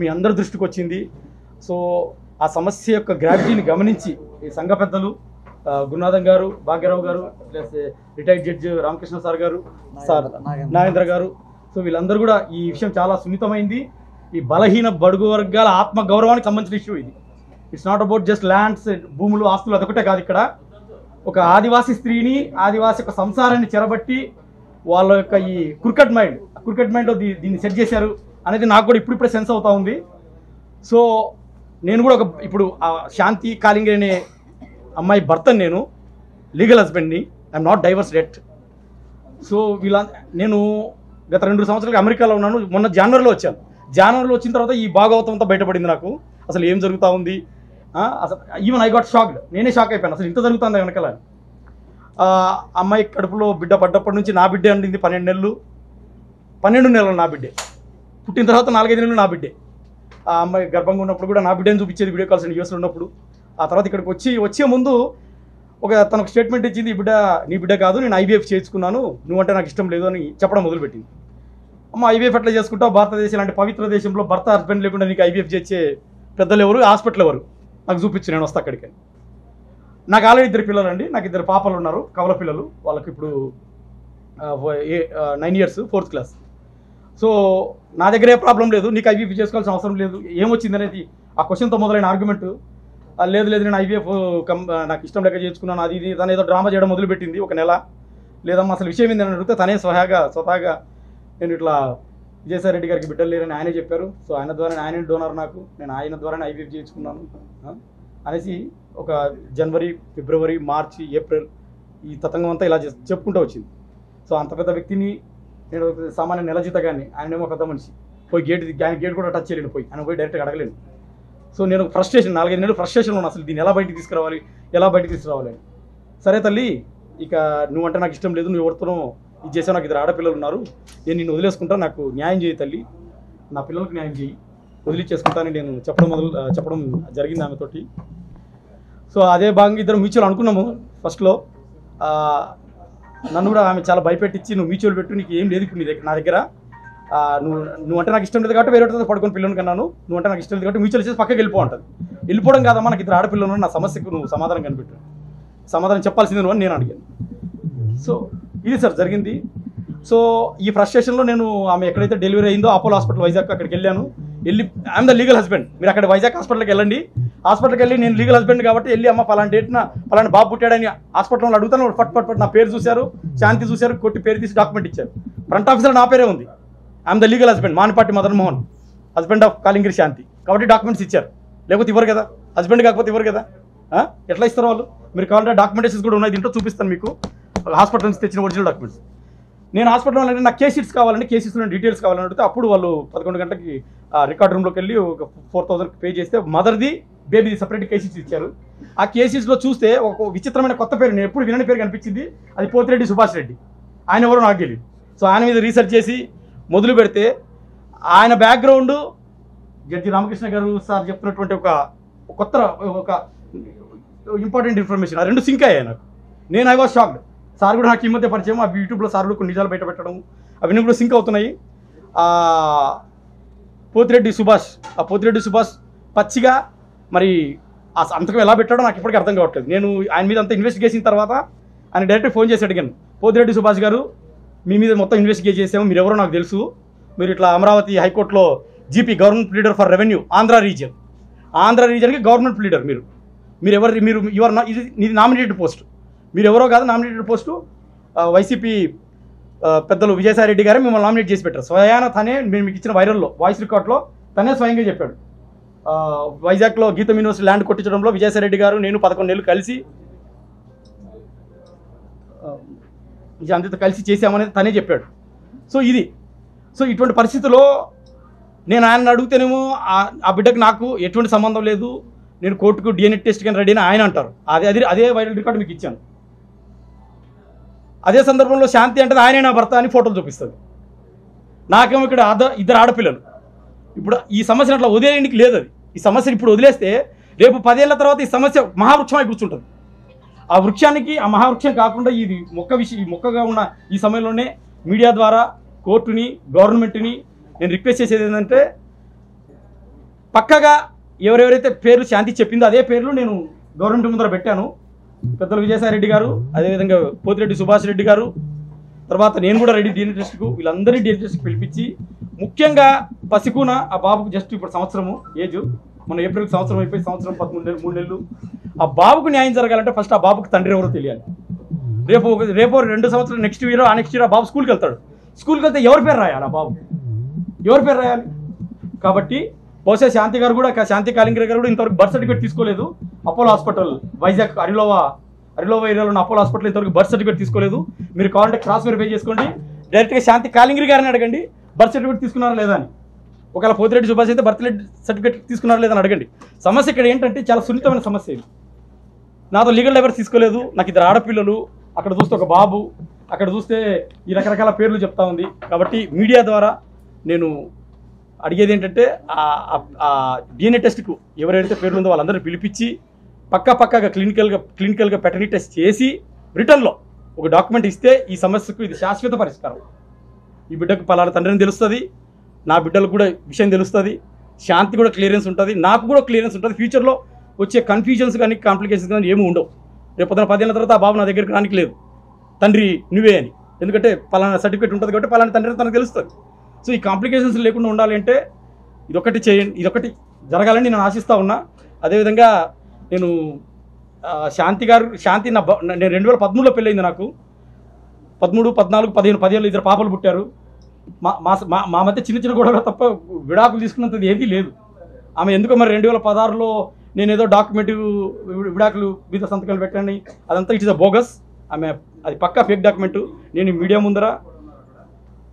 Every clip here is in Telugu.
మీ అందరి దృష్టికి వచ్చింది. సో ఆ సమస్య యొక్క గ్రావిటీని గమనించి ఈ సంఘ పెద్దలు గురునాథం గారు, భాగ్యరావు గారు, plus retired judge Ramakrishna sir గారు, సార్ నాగేంద్ర గారు, సో వీళ్ళందరూ కూడా ఈ విషయం చాలా సున్నితమైంది. ఈ బలహీన బడుగు వర్గాల ఆత్మ గౌరవానికి సంబంధించిన ఇష్యూ ఇది. It's not about just lands, భూములు, ఆస్తులు అదొకటే కాదు. ఇక్కడ ఒక ఆదివాసీ స్త్రీని, ఆదివాసీ యొక్క సంసారాన్ని చెరబట్టి వాళ్ళ యొక్క ఈ క్రికెట్ మైండ్లో దీన్ని సెట్ చేశారు అనేది నాకు కూడా ఇప్పుడిప్పుడే సెన్స్ అవుతా ఉంది. సో నేను కూడా ఇప్పుడు శాంతి కాలింగి అనే అమ్మాయి భర్తని, నేను లీగల్ హస్బెండ్ని, I'm not divorced yet. So నేను గత 2 సంవత్సరాలుగా అమెరికాలో ఉన్నాను. మొన్న జనవరిలో వచ్చాను. జనవరిలో వచ్చిన తర్వాత ఈ భాగవతం అంతా బయటపడింది నాకు. అసలు ఏం జరుగుతూ ఉంది, అసలు ఈవెన్ ఐ గాట్ షాక్డ్. నేనే షాక్ అయిపోయాను, అసలు ఇంత జరుగుతుంది వెనకాల. అమ్మాయి కడుపులో బిడ్డ పడ్డప్పటి నుంచి నా బిడ్డే అండింది 12 నెలలు నా బిడ్డే. పుట్టిన తర్వాత 4-5 నెలలు నా బిడ్డే. ఆ అమ్మాయి గర్భంగా ఉన్నప్పుడు కూడా నా బిడ్డని చూపించేది వీడియో కాల్స్ యూఎస్లో ఉన్నప్పుడు. ఆ తర్వాత ఇక్కడికి వచ్చే ముందు తనకు స్టేట్మెంట్ ఇచ్చింది, ఈ బిడ్డ నీ బిడ్డ కాదు, నేను ఐవీఎఫ్ చేసుకున్నాను, నువ్వంటే నాకు ఇష్టం లేదు అని చెప్పడం మొదలుపెట్టింది. అమ్మ ఐవీఎఫ్ ఎట్లా చేసుకుంటావు, భారతదేశం లాంటి పవిత్ర దేశంలో భర్త హస్బెండ్ లేకుండా నీకు ఐవీఎఫ్ చేసే పెద్దలు ఎవరు, హాస్పిటల్ ఎవరు, నాకు చూపించు, నేను వస్తా అక్కడికి. నాకు ఆల్రెడీ 2 పిల్లలు అండి. నాకు 2 పాపలు ఉన్నారు, కవల పిల్లలు. వాళ్ళకి ఇప్పుడు 9 years, 4th class. సో నా దగ్గర ఏ ప్రాబ్లం లేదు, నీకు ఐవీఎఫ్ చేసుకోవాల్సిన అవసరం లేదు. ఏమొచ్చింది అనేది ఆ క్వశ్చన్తో మొదలైన ఆర్గ్యుమెంట్. లేదు నేను ఐవీఎఫ్ నాకు ఇష్టం లేక చేసుకున్నాను, అది ఇది. తను ఏదో డ్రామా చేయడం మొదలుపెట్టింది 1 నెల. లేదమ్మా అసలు విషయం ఏందని అడిగితే తనే స్వతహాగా నేను ఇట్లా విజయసాయి రెడ్డి గారికి బిడ్డలు లేరని ఆయనే చెప్పారు. సో ఆయన ద్వారా ఆయనే డోనర్, నేను ఆయన ద్వారానే ఐవీఎఫ్ చేయించుకున్నాను అనేసి ఒక జనవరి, ఫిబ్రవరి, మార్చి, ఏప్రిల్ ఈ తతంగం అంతా ఇలా చెప్పుకుంటూ వచ్చింది. సో అంత పెద్ద వ్యక్తిని, నేను సామాన్య నెల జీతగాన్ని, ఆయనేమో పెద్ద మనిషి, పోయి ఆయన గేట్ కూడా టచ్ చేయలేను, ఆయన పోయి డైరెక్ట్గా అడగలేను. సో నేను ఫ్రస్ట్రేషన్, 4-5 నెలలు ఫ్రస్ట్రేషన్లో ఉన్నాను, అసలు దీన్ని ఎలా బయటికి తీసుకురావాలి అని. సరే తల్లి, ఇక నువ్వంటే నాకు ఇష్టం లేదు, నువ్వు ఎవరితోనో ఇది చేసావు, నాకు 2 ఆడపిల్లలు ఉన్నారు, నేను నిన్ను వదిలేసుకుంటా, నాకు న్యాయం చేయి తల్లి, నా పిల్లలకు న్యాయం చేయి, వదిలిచ్చేసుకుంటానని నేను చెప్పడం జరిగింది ఆమెతోటి. సో అదే భాగంగా ఇద్దరు మ్యూచువల్ అనుకున్నాము ఫస్ట్లో. నన్ను కూడా ఆమె చాలా భయపెట్టించి, నువ్వు మ్యూచువల్ పెట్టు, నీకు ఏం లేదు ఇప్పుడు నా దగ్గర, నువ్వంటే నాకు ఇష్టం లేదు కాబట్టి వేరే పడుకొని పిల్లలు కన్నాను, నువ్వంటే నాకు ఇష్టం లేదు కాబట్టి మ్యూచువల్ చేసి పక్కకి వెళ్ళిపోంటుంది. వెళ్ళిపోవడం కాదమ్మా, నాకు 2 ఆడపిల్లలు ఉన్నారు, నా సమస్యకు నువ్వు సమాధానం కనిపెట్టు, సమాధానం చెప్పాల్సింది నువ్వు అని నేను అడిగాను. సో ఇది సార్ జరిగింది. సో ఈ ఫ్రస్ట్రేషన్లో నేను ఆమె ఎక్కడైతే డెలివరీ అయిందో అపోలో హాస్పిటల్ వైజాగ్, అక్కడికి వెళ్ళాను. ఐఎమ్ ద లీగల్ హస్బెండ్, మీరు అక్కడ వైజాగ్ హాస్పిటల్కి వెళ్ళండి. హాస్పిటల్కి వెళ్ళి నేను లీగల్ హస్బెండ్ కాబట్టి వెళ్ళి, అమ్మ పలానా డేట్న పలానా బాబు పుట్టాడని హాస్పిటల్ వాళ్ళు అడుగుతాను. పట్ నా పేరు చూశారు, శాంతి చూశారు, కొట్టి పేరు తీసి డాక్యుమెంట్ ఇచ్చారు. ఫ్రంట్ ఆఫీసర్ నా పేరే ఉంది, I'm the legal husband, Manipati Madan Mohan, husband of Kalingiri Shanti, కాబట్టి డాక్యుమెంట్స్ ఇచ్చారు. లేకపోతే ఇవ్వరు కదా, హస్బెండ్ కాకపోతే ఇవ్వరు కదా. ఎట్లా ఇస్తారు వాళ్ళు? మీరు కావాలంటే డాక్యుమెంటేషన్స్ కూడా ఉన్నాయి, దీంట్లో చూపిస్తాను మీకు, హాస్పిటల్ నుంచి తెచ్చిన ఒరిజినల్ డాక్యుమెంట్స్. నేను హాస్పిటల్లో అంటే నాకు కేసీట్స్ కావాలంటే, కేసీస్లో డీటెయిల్స్ కావాలని అడిగితే అప్పుడు వాళ్ళు 11 గంటలకి రికార్డ్ రూమ్లోకి వెళ్ళి ఒక 4,000 పే చేస్తే మదర్ది, బేబీది సపరేట్ కేసీస్ ఇచ్చారు. ఆ కేసీస్లో చూస్తే ఒక విచిత్రమైన కొత్త పేరు, నేను ఎప్పుడు వినని పేరు కనిపించింది. అది పోతిరెడ్డి సుభాష్ రెడ్డి. ఆయన ఎవరో నాకు తెలియదు. సో ఆయన మీద రీసెర్చ్ చేసి మొదలు పెడితే ఆయన బ్యాక్గ్రౌండ్ జడ్జి రామకృష్ణ గారు సార్ చెప్పినటువంటి ఒక ఇంపార్టెంట్ ఇన్ఫర్మేషన్, ఆ 2 సింక్ అయ్యాయి నాకు. నేను ఐ వాజ్ షాక్డ్. సార్ కూడా నాకు ఈ మధ్య పరిచయం, ఆ యూట్యూబ్లో సార్ కూడా కొన్ని నిజాలు బయట పెట్టడం, అవన్నీ కూడా సింక్ అవుతున్నాయి. పోతిరెడ్డి సుభాష్ పచ్చిగా మరి ఆ సంతకం ఎలా పెట్టాడో నాకు ఇప్పటికీ అర్థం కావట్లేదు. నేను ఆయన మీద అంతా ఇన్వెస్టిగేషన్ తర్వాత ఆయన డైరెక్ట్ ఫోన్ చేసి అడిగాను, పోతిరెడ్డి సుభాష్ గారు మీ మీద మొత్తం ఇన్వెస్టిగేట్ చేసాము, మీరు ఎవరో నాకు తెలుసు, మీరు ఇట్లా అమరావతి హైకోర్టులో GP government leader for revenue Andhra రీజియన్కి గవర్నమెంట్ లీడర్, మీరు ఎవరు, యువర్ ఇది నామినేటెడ్ పోస్ట్, మీరు ఎవరో కాదు, నామినేటెడ్ పోస్టు వైసీపీ పెద్దలు విజయసాయి రెడ్డి గారే మిమ్మల్ని నామినేట్ చేసి పెట్టారు. స్వయాన తనే మేము మీకు ఇచ్చిన వైరల్లో వాయిస్ రికార్డ్లో తనే స్వయంగా చెప్పాడు. వైజాగ్లో గీతం యూనివర్సిటీ ల్యాండ్ కొట్టించడంలో విజయసాయి రెడ్డి గారు నేను 11 నెలలు కలిసి అంతతో కలిసి చేశామనేది తనే చెప్పాడు. సో ఇటువంటి పరిస్థితుల్లో నేను ఆయన అడిగితేనేమో ఆ బిడ్డకు నాకు ఎటువంటి సంబంధం లేదు, నేను కోర్టుకు DNA టెస్ట్ కానీ రెడీ అని ఆయన అంటారు. అదే వైరల్ రికార్డు మీకు ఇచ్చాను. అదే సందర్భంలో శాంతి అంటే ఆయనే నా భర్త అని ఫోటోలు చూపిస్తుంది. నాకేమో ఇక్కడ 2 ఆడపిల్లలు. ఇప్పుడు ఈ సమస్యను అట్లా వదిలేయడానికి లేదు. అది ఈ సమస్యను ఇప్పుడు వదిలేస్తే రేపు 10 ఏళ్ల తర్వాత ఈ సమస్య మహావృక్షమై కూర్చుంటుంది. ఆ వృక్షానికి, ఆ మహావృక్షం కాకుండా ఇది మొక్కగా ఉన్న ఈ సమయంలోనే మీడియా ద్వారా కోర్టుని, గవర్నమెంట్ని నేను రిక్వెస్ట్ చేసేది ఏంటంటే, పక్కగా ఎవరెవరైతే పేర్లు శాంతి చెప్పిందో అదే పేర్లు నేను గవర్నమెంట్ ముందర పెట్టాను. పెద్దలు విజయసాయి రెడ్డి గారు, అదేవిధంగా పోతిరెడ్డి సుభాష్ రెడ్డి గారు, తర్వాత నేను కూడా రెడీ DNA టెస్ట్కు, వీళ్ళందరినీ DNA టెస్ట్కి పిలిపించి, ముఖ్యంగా పసికూన ఆ బాబుకు జస్ట్ ఇప్పుడు సంవత్సరము ఏజ్, మన ఏప్రిల్కి సంవత్సరం అయిపోయి సంవత్సరం 13 నెలలు 3 నెలలు. ఆ బాబుకు న్యాయం జరగాలంటే ఫస్ట్ ఆ బాబుకు తండ్రి ఎవరో తెలియాలి. రేపు 2 సంవత్సరాలు నెక్స్ట్ ఇయర్ ఆ నెక్స్ట్ ఇయర్ ఆ బాబు స్కూల్కి వెళ్తాడు. స్కూల్కి వెళ్తే ఎవరి పేరు రాయాలి? ఆ బాబు ఎవరి పేరు రాయాలి? కాబట్టి బహుశా శాంతి గారు కూడా, శాంతి కాలింగర్ గారు కూడా ఇంతవరకు బర్త్ సర్టిఫికేట్ తీసుకోలేదు. అపోలో హాస్పిటల్ వైజాగ్ అరిలోవా ఏరియాలో ఉన్న అపోలో హాస్పిటల్ ఇంతవరకు బర్త్ సర్టిఫికేట్ తీసుకోలేదు. మీరు కావాలంటే క్రాస్ వెరిఫై చేసుకోండి. డైరెక్ట్గా శాంతి కాలింగర్ గారిని అడగండి బర్త్ సర్టిఫికేట్ తీసుకున్నారా లేదా అని. ఒకవేళ పోతిరెడ్డి సుభాష్ అయితే బర్త్ సర్టిఫికేట్ తీసుకున్నారా లేదని అడగండి. సమస్య ఇక్కడ ఏంటంటే చాలా సున్నితమైన సమస్య ఇది. నాతో లీగల్ డైవర్స్ తీసుకోలేదు, నాకు 2 ఆడపిల్లలు, అక్కడ చూస్తే ఒక బాబు, అక్కడ చూస్తే ఈ రకరకాల పేర్లు చెప్తా ఉంది. కాబట్టి మీడియా ద్వారా నేను అడిగేది ఏంటంటే ఆ DNA టెస్ట్కు ఎవరైతే పేర్లు ఉందో వాళ్ళందరినీ పిలిపించి పక్కాగా క్లినికల్గా పెటర్నిటీ టెస్ట్ చేసి రిటర్న్లో ఒక డాక్యుమెంట్ ఇస్తే ఈ సమస్యకు ఇది శాశ్వత పరిష్కారం. ఈ బిడ్డకు పలానా తండ్రిని తెలుస్తుంది, నా బిడ్డలకు కూడా విషయం తెలుస్తుంది, శాంతి కూడా క్లియరెన్స్ ఉంటుంది, నాకు కూడా క్లియరెన్స్ ఉంటుంది. ఫ్యూచర్లో వచ్చే కన్ఫ్యూజన్స్ కానీ కాంప్లికేషన్స్ కానీ ఏమీ ఉండవు. రేపు పొద్దున 10 ఏళ్ళ తర్వాత ఆ బాబు నా దగ్గరికి రానికి లేదు, తండ్రి నువ్వే అని. ఎందుకంటే పలానా సర్టిఫికేట్ ఉంటుంది కాబట్టి పలానా తండ్రి తనకు తెలుస్తుంది. సో ఈ కాంప్లికేషన్స్ లేకుండా ఉండాలి అంటే ఇదొకటి చేయండి, ఇదొకటి జరగాలని నేను ఆశిస్తూ ఉన్నా. అదేవిధంగా నేను శాంతి నేను 2013లో పెళ్ళయింది. నాకు 13, 14, 15, 10 ఏళ్ళు 2 పాపలు పుట్టారు. మా మధ్య చిన్న గొడవలు తప్ప విడాకులు తీసుకున్నంతది ఏదీ లేదు. ఆమె ఎందుకో మరి 2016లో నేను ఏదో డాక్యుమెంట్ విడాకులు మీద సంతకాలు పెట్టాను, అదంతా ఇట్ ఇస్ అ బోగస్. అది పక్కా ఫేక్ డాక్యుమెంట్. నేను మీడియా ముందర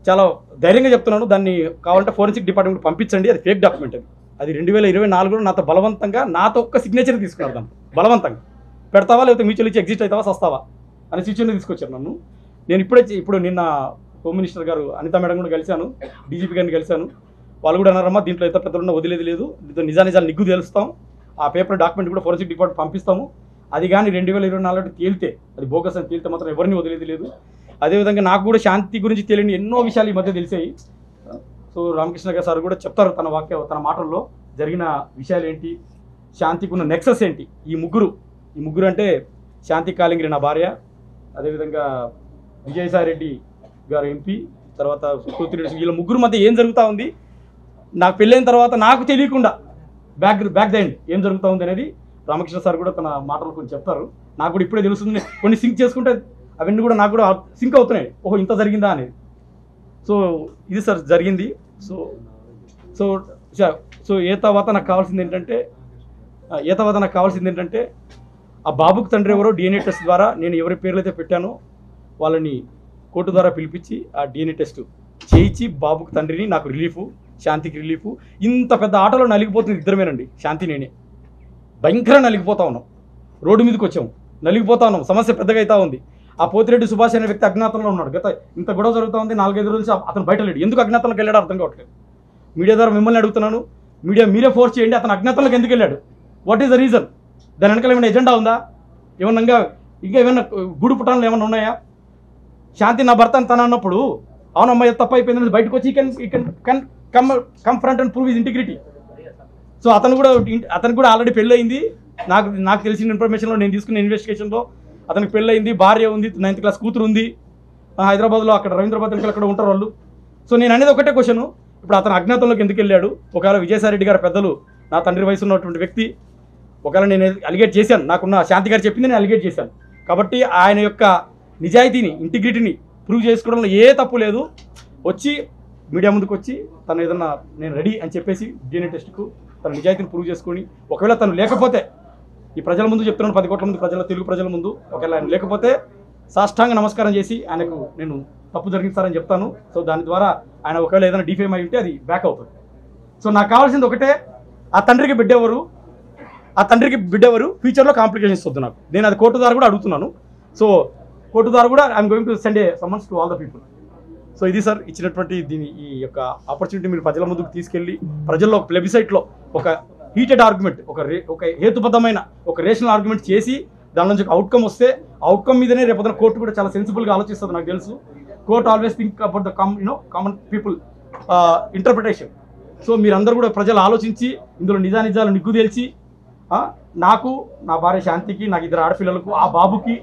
చాలా ధైర్యంగా చెప్తున్నాను, దాన్ని కావాలంటే ఫోరెన్సిక్ డిపార్ట్మెంట్ పంపించండి. అది ఫేక్ డాక్యుమెంట్. అది 2024లో నాతో బలవంతంగా నాతో ఒక్క సిగ్నేచర్ తీసుకున్నారు. దాన్ని బలవంతంగా పెడతావా లేకపోతే మ్యూచువల్ ఇచ్చి ఎగ్జిస్ట్ అవుతావా సస్తావా అనే సిచ్యువేషన్ తీసుకొచ్చారు నన్ను. నేను ఇప్పుడు నిన్న హోమ్ మినిస్టర్ గారు అనితా మేడం కూడా కలిశాను, డీజీపీ గారిని కలిశాను. వాళ్ళు కూడా అన్నారమ్మా దీంట్లో ఎంత పెద్దలున్నా వదిలేదు లేదు, నిజాలు నిగ్గు తెలుస్తాం, ఆ పేపర్ డాక్యుమెంట్ కూడా ఫోరెన్సిక్ డిపార్ట్మెంట్ పంపిస్తాము. అది కానీ 2024 తేలితే, అది బోగస్ అని తేలితే మాత్రం ఎవరిని వదిలేదు లేదు. అదేవిధంగా నాకు కూడా శాంతి గురించి తెలియని ఎన్నో విషయాలు ఈ మధ్య తెలిసాయి. సో రామకృష్ణ గారు సార్ కూడా చెప్తారు తన మాటల్లో జరిగిన విషయాలు ఏంటి, శాంతికి ఉన్న నెక్సెస్ ఏంటి. ఈ ముగ్గురు అంటే శాంతి కాలింగరి నా భార్య, అదేవిధంగా విజయసాయి రెడ్డి గారు ఎంపీ, తర్వాత పోతిరెడ్డి, వీళ్ళ ముగ్గురు మధ్య ఏం జరుగుతూ ఉంది, నాకు పెళ్ళైన తర్వాత నాకు తెలియకుండా బ్యాక్ ద ఎండ్ ఏం జరుగుతూ ఉంది అనేది రామకృష్ణ సార్ కూడా తన మాటలు కొంచెం చెప్తారు. నాకు కూడా ఇప్పుడే తెలుస్తుంది, కొన్ని సింక్ చేసుకుంటే అవన్నీ కూడా నాకు కూడా సింక్ అవుతున్నాయి, ఓహో ఇంత జరిగిందా అనేది. సో ఇది సార్ జరిగింది. సో ఏ తర్వాత నాకు కావాల్సింది ఏంటంటే ఆ బాబుకు తండ్రి ఎవరో DNA టెస్ట్ ద్వారా నేను ఎవరి పేర్లు అయితే పెట్టానో వాళ్ళని కోర్టు ద్వారా పిలిపించి ఆ DNA టెస్ట్ చేయించి బాబుకు తండ్రిని, నాకు రిలీఫు, శాంతికి రిలీఫు. ఇంత పెద్ద ఆటలో నలిగిపోతుంది ఇద్దరమేనండి, శాంతి నేనే భయంకరంగా నలిగిపోతా ఉన్నాం. రోడ్డు మీదకి వచ్చాము, నలిగిపోతా ఉన్నాం, సమస్య పెద్దగా అవుతా ఉంది. ఆ పోతిరెడ్డి సుభాష్ అనే వ్యక్తి అజ్ఞాతంలో ఉన్నాడు. ఇంత గొడవ జరుగుతూ ఉంది, 4-5 రోజులు అతను బయట లేడు. ఎందుకు అజ్ఞాతంలోకి వెళ్ళాడో అర్థం కావట్లేదు. మీడియా ద్వారా మిమ్మల్ని అడుగుతున్నాను, మీరే ఫోర్స్ చేయండి, అతను అజ్ఞాతంలోకి ఎందుకు వెళ్ళాడు, వాట్ ఈస్ ద రీజన్? దాని వెనకాల ఏమైనా ఎజెండా ఉందా? ఇంకా ఏమైనా గుడి పుటాలు ఏమైనా ఉన్నాయా? శాంతి నా భర్త తన అన్నప్పుడు అవునమ్మా తప్ప అయిపోయిందని బయటకు వచ్చి come front and prove his integrity. So అతను కూడా ఆల్రెడీ పెళ్ళి అయింది. నాకు తెలిసిన ఇన్ఫర్మేషన్లో, నేను తీసుకున్న ఇన్వెస్టిగేషన్లో అతనికి పెళ్ళయింది, భార్య ఉంది, 9th క్లాస్ కూతురు ఉంది, హైదరాబాద్లో అక్కడ రవీంద్రబాద్ అక్కడ ఉంటారు వాళ్ళు. సో నేను అనేది ఒకటే క్వశ్చన్, ఇప్పుడు అతను అజ్ఞాతంలోకి ఎందుకు వెళ్ళాడు? ఒకవేళ విజయసాయి రెడ్డి గారు పెద్దలు, నా తండ్రి వయసు ఉన్నటువంటి వ్యక్తి, ఒకవేళ నేను అలిగేట్ చేశాను, నాకున్న శాంతి గారు చెప్పింది నేను అలిగేట్ చేశాను. కాబట్టి ఆయన యొక్క నిజాయితీని, ఇంటిగ్రిటీని ప్రూవ్ చేసుకోవడంలో ఏ తప్పు లేదు. వచ్చి మీడియా ముందుకు వచ్చి తను ఏదన్నా నేను రెడీ అని చెప్పేసి DNA టెస్ట్కు తన నిజాయితీని ప్రూవ్ చేసుకొని, ఒకవేళ తను లేకపోతే ఈ ప్రజల ముందు చెప్తున్నాను, 10 కోట్ల మంది తెలుగు ప్రజల ముందు, ఒకవేళ ఆయన లేకపోతే సాష్టాంగ నమస్కారం చేసి ఆయనకు నేను తప్పు జరిగిస్తారని చెప్తాను. సో దాని ద్వారా ఆయన ఒకవేళ ఏదైనా డిఫేమ్ అయి ఉంటే అది బ్యాక్ అవుతుంది. సో నాకు కావాల్సింది ఒకటే, ఆ తండ్రికి బిడ్డెవరు, ఫ్యూచర్లో కాంప్లికేషన్స్ వద్దు నాకు. నేను అది కోర్టు ద్వారా కూడా అడుగుతున్నాను. సో కోర్టు ద్వారా కూడా I'm going to send a summons to all the people. So ఇది సార్ ఇచ్చినటువంటి ఈ యొక్క ఆపర్చునిటీ. మీరు ప్రజల ముందుకు తీసుకెళ్ళి ప్రజల్లో ఒక ప్లెబిసైట్లో ఒక హీటెడ్ ఆర్గ్యుమెంట్, ఒక హేతుబద్ధమైన ఒక రేషనల్ ఆర్గ్యుమెంట్ చేసి దాని నుంచి ఒక అవుట్కమ్ వస్తే, అవుట్కమ్ మీదనే రేపు కోర్టు కూడా చాలా సెన్సిబుల్గా ఆలోచిస్తుంది. నాకు తెలుసు court always think about the common people interpretation. So మీరందరూ కూడా ప్రజలు ఆలోచించి ఇందులో నిజానిజాలు నిగ్గు తేల్చి నాకు, నా భార్య శాంతికి, నాకు 2 ఆడపిల్లలకు, ఆ బాబుకి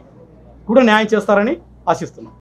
కూడా న్యాయం చేస్తారని ఆశిస్తున్నాను.